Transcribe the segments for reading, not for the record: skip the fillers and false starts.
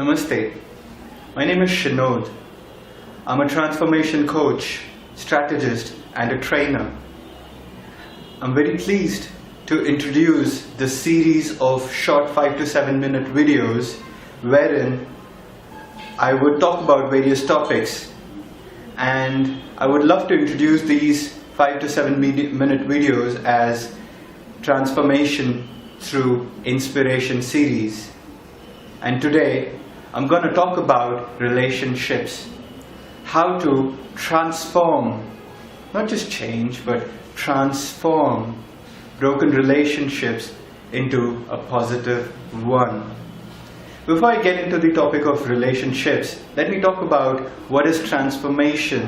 Namaste. My name is Shinod. I'm a transformation coach, strategist, and a trainer. I'm very pleased to introduce the series of short 5 to 7 minute videos wherein I would talk about various topics, and I would love to introduce these 5 to 7 minute videos as transformation through inspiration series. And today I'm going to talk about relationships, how to transform, not just change, but transform broken relationships into a positive one. Before I get into the topic of relationships, let me talk about what is transformation.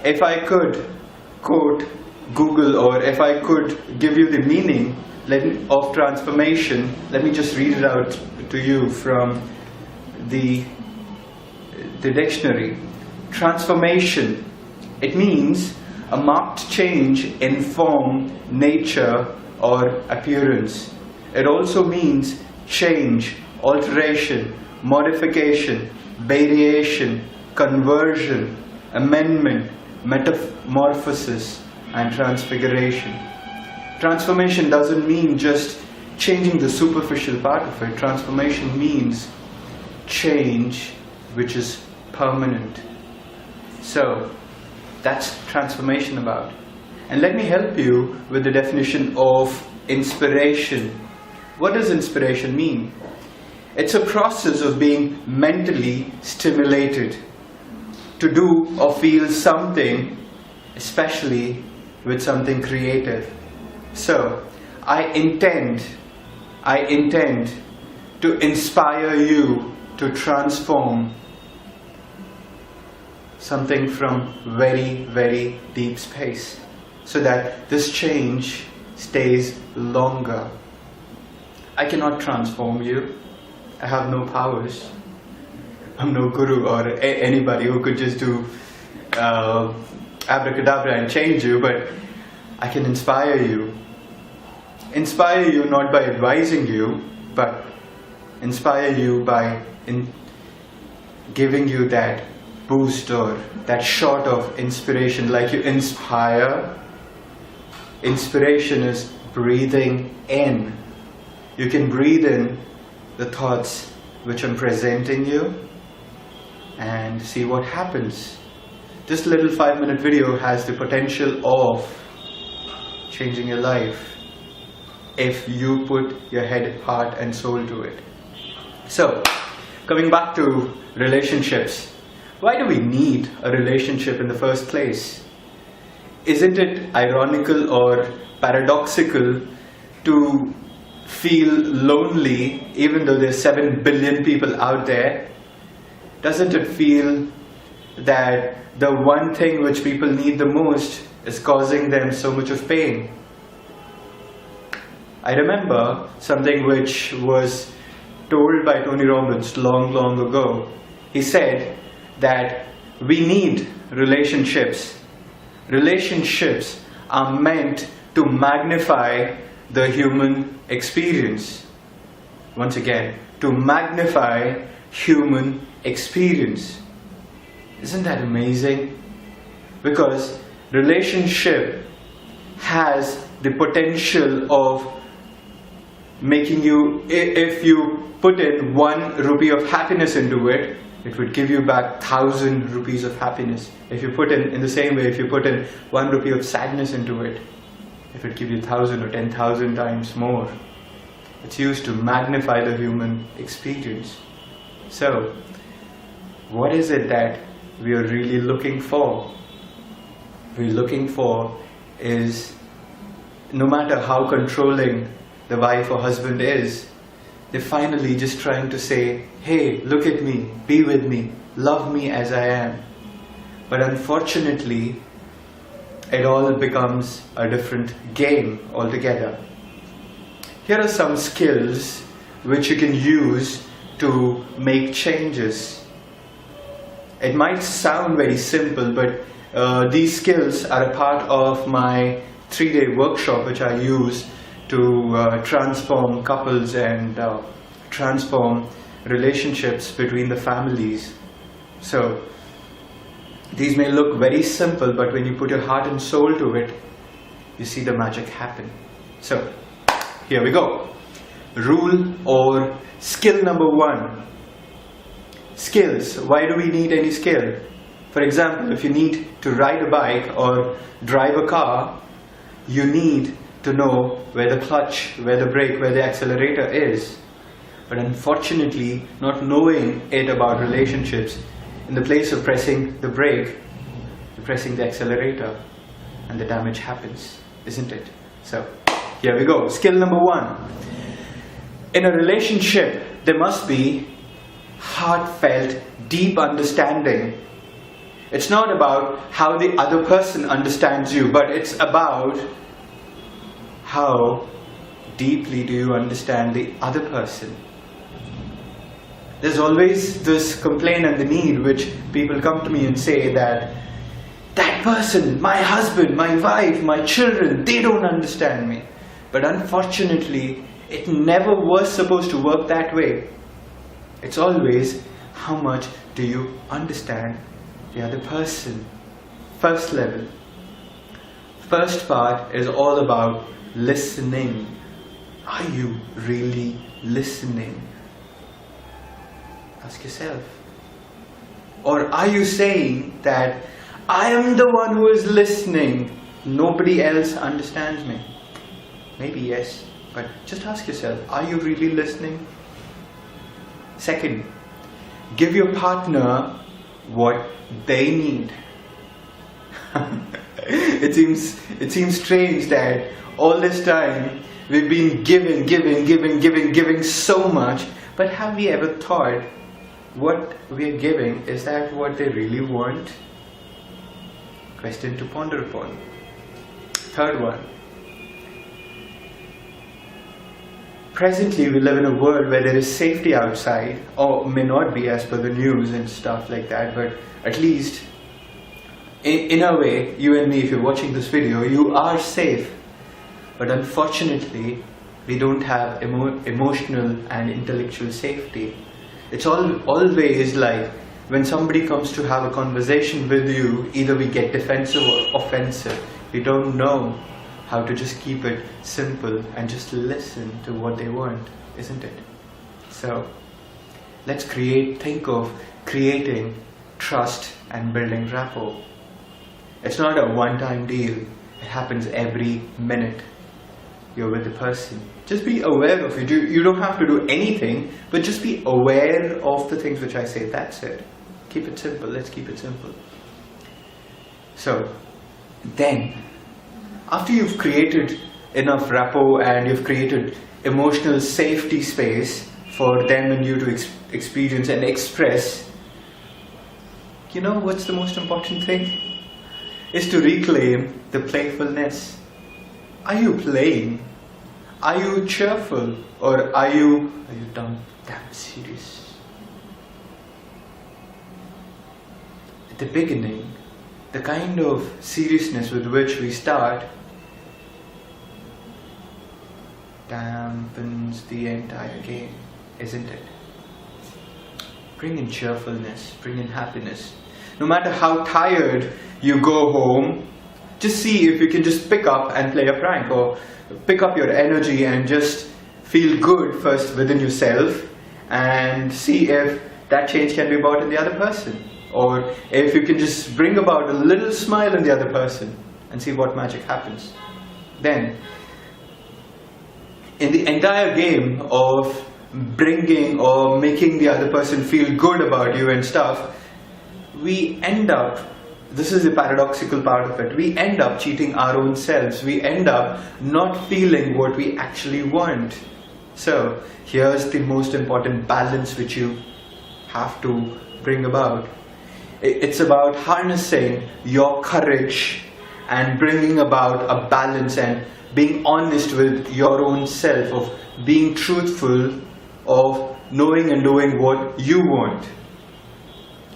If I could quote Google, or if I could give you the meaning of transformation, let me just read it out to you from the dictionary. Transformation, it means a marked change in form, nature, or appearance. It also means change, alteration, modification, variation, conversion, amendment, metamorphosis, and transfiguration. Transformation doesn't mean just changing the superficial part of it. Transformation means change which is permanent. So that's transformation about. And let me help you with the definition of inspiration. What does inspiration mean? It's a process of being mentally stimulated to do or feel something, especially with something creative. So I intend to inspire you to transform something from very, very deep space, so that this change stays longer. I cannot transform you. I have no powers. I'm no guru or anybody who could just do abracadabra and change you, but I can inspire you. Inspire you not by advising you, but inspire you by giving you that boost or that shot of inspiration. Like you inspire, inspiration is breathing in. You can breathe in the thoughts which I'm presenting you and see what happens. This little 5-minute video has the potential of changing your life if you put your head, heart and soul to it. So, coming back to relationships. Why do we need a relationship in the first place? Isn't it ironical or paradoxical to feel lonely even though there's 7 billion people out there? Doesn't it feel that the one thing which people need the most is causing them so much of pain? I remember something which was told by Tony Robbins long ago. He said that we need relationships. Relationships are meant to magnify the human experience. Once again, to magnify human experience. Isn't that amazing? Because relationship has the potential of making you, if you put in 1 rupee of happiness into it, it would give you back 1,000 rupees of happiness. If you put in the same way, if you put in 1 rupee of sadness into it, it would give you 1,000 or 10,000 times more. It's used to magnify the human experience. So, what is it that we are really looking for? We're looking for is, no matter how controlling the wife or husband is, they're finally just trying to say, hey, look at me, be with me, love me as I am. But unfortunately, it all becomes a different game altogether. Here are some skills which you can use to make changes. It might sound very simple, but these skills are a part of my 3-day workshop which I use to transform couples and transform relationships between the families. So these may look very simple, but when you put your heart and soul to it, you see the magic happen. So here we go. Rule or skill number 1. Skills. Why do we need any skill? For example, if you need to ride a bike or drive a car, you need to know where the clutch, where the brake, where the accelerator is. But unfortunately, not knowing it about relationships, in the place of pressing the brake, you're pressing the accelerator and the damage happens, isn't it? So here we go. Skill number 1. In a relationship, there must be heartfelt, deep understanding. It's not about how the other person understands you, but it's about how deeply do you understand the other person. There's always this complaint and the need which people come to me and say that person, my husband, my wife, my children, they don't understand me. But unfortunately, it never was supposed to work that way. It's always how much do you understand the other person. First level. First part is all about listening. Are you really listening? Ask yourself. Or are you saying that I am the one who is listening, nobody else understands me? Maybe yes, but just ask yourself, are you really listening? Second, give your partner what they need. It seems strange that all this time we've been giving so much, but have we ever thought what we are giving, is that what they really want? Question to ponder upon. Third one. Presently we live in a world where there is safety outside, or may not be as per the news and stuff like that, but at least in a way, you and me, if you're watching this video, you are safe. But unfortunately, we don't have emotional and intellectual safety. It's always like when somebody comes to have a conversation with you, either we get defensive or offensive. We don't know how to just keep it simple and just listen to what they want, isn't it? So let's think of creating trust and building rapport. It's not a one-time deal. It happens every minute you're with the person. Just be aware of it. You don't have to do anything, but just be aware of the things which I say. That's it. Keep it simple. Let's keep it simple. So then, after you've created enough rapport and you've created emotional safety space for them and you to experience and express, you know what's the most important thing? Is to reclaim the playfulness. Are you playing? Are you cheerful? Or are you damn serious? At the beginning, the kind of seriousness with which we start dampens the entire game, isn't it? Bring in cheerfulness, bring in happiness. No matter how tired you go home, just see if you can just pick up and play a prank, or pick up your energy and just feel good first within yourself and see if that change can be brought in the other person, or if you can just bring about a little smile in the other person and see what magic happens. Then in the entire game of bringing or making the other person feel good about you and stuff, we end up, this is the paradoxical part of it, we end up cheating our own selves. We end up not feeling what we actually want. So here's the most important balance which you have to bring about. It's about harnessing your courage and bringing about a balance and being honest with your own self, of being truthful, of knowing and doing what you want.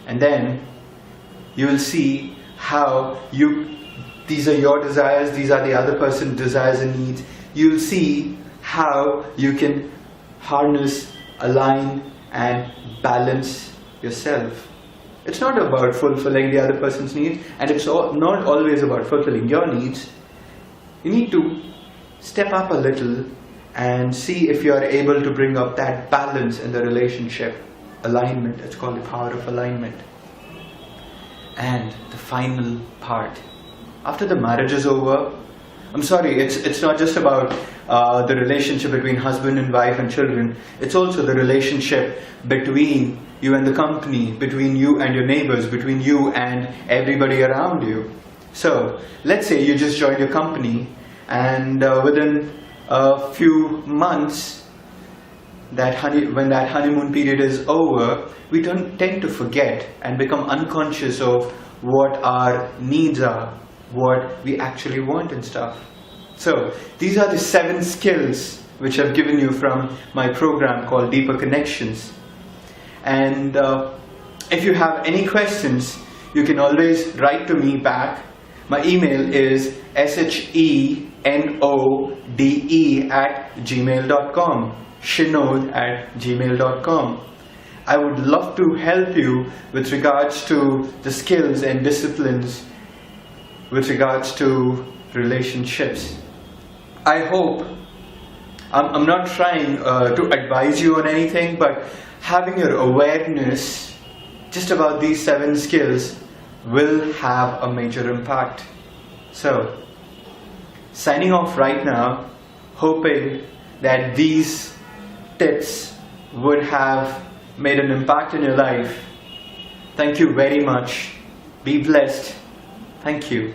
And then you will see how these are your desires, these are the other person's desires and needs. You'll see how you can harness, align and balance yourself. It's not about fulfilling the other person's needs, and it's not always about fulfilling your needs. You need to step up a little and see if you are able to bring up that balance in the relationship. Alignment, it's called the power of alignment. And the final part, after the marriage is over, I'm sorry, it's not just about the relationship between husband and wife and children. It's also the relationship between you and the company, between you and your neighbors, between you and everybody around you. So let's say you just joined your company, and within a few months, when that honeymoon period is over, we don't tend to forget and become unconscious of what our needs are, what we actually want and stuff. So these are the 7 skills which I've given you from my program called Deeper Connections. And if you have any questions, you can always write to me back. My email is shenode@gmail.com, shenode@gmail.com. I would love to help you with regards to the skills and disciplines with regards to relationships. I hope, I'm not trying to advise you on anything, but having your awareness just about these 7 skills will have a major impact. So, signing off right now, hoping that these tips would have made an impact in your life. Thank you very much. Be blessed. Thank you.